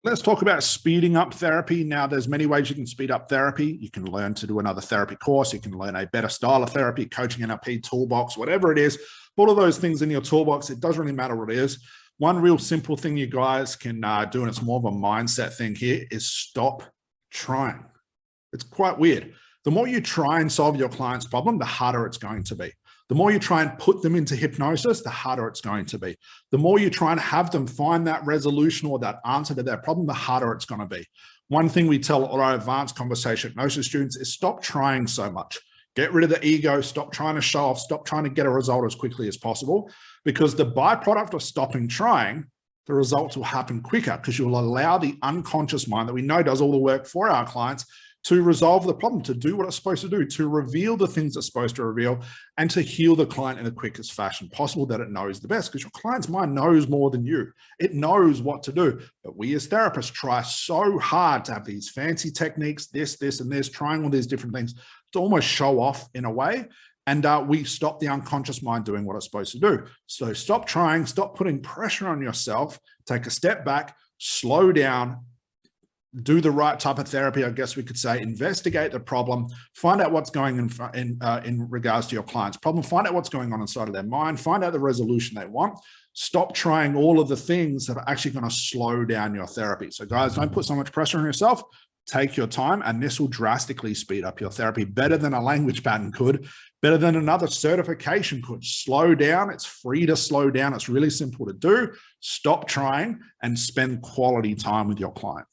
Let's talk about speeding up therapy. Now, there's many ways you can speed up therapy. You can learn to do another therapy course. You can learn a better style of therapy, coaching NLP toolbox, whatever it is. All of those things in your toolbox, it doesn't really matter what it is. One real simple thing you guys can do, and it's more of a mindset thing here, is stop trying. It's quite weird. The more you try and solve your client's problem, the harder it's going to be. The more you try and put them into hypnosis, the harder it's going to be. The more you try and have them find that resolution or that answer to their problem, the harder it's going to be. One thing we tell all our advanced conversation hypnosis students is stop trying so much. Get rid of the ego, stop trying to show off, stop trying to get a result as quickly as possible, because the byproduct of stopping trying, the results will happen quicker because you'll allow the unconscious mind that we know does all the work for our clients to resolve the problem, to do what it's supposed to do, to reveal the things it's supposed to reveal, and to heal the client in the quickest fashion possible that it knows the best, because your client's mind knows more than you. It knows what to do. But we as therapists try so hard to have these fancy techniques, this, and this, trying all these different things to almost show off in a way. And we stop the unconscious mind doing what it's supposed to do. So stop trying, stop putting pressure on yourself, take a step back, slow down, do the right type of therapy, I guess we could say, investigate the problem, find out what's going in regards to your client's problem, find out what's going on inside of their mind, find out the resolution they want. Stop trying all of the things that are actually going to slow down your therapy. So guys, don't put so much pressure on yourself. Take your time, and this will drastically speed up your therapy better than a language pattern could, better than another certification could. Slow down. It's free to slow down. It's really simple to do. Stop trying and spend quality time with your client.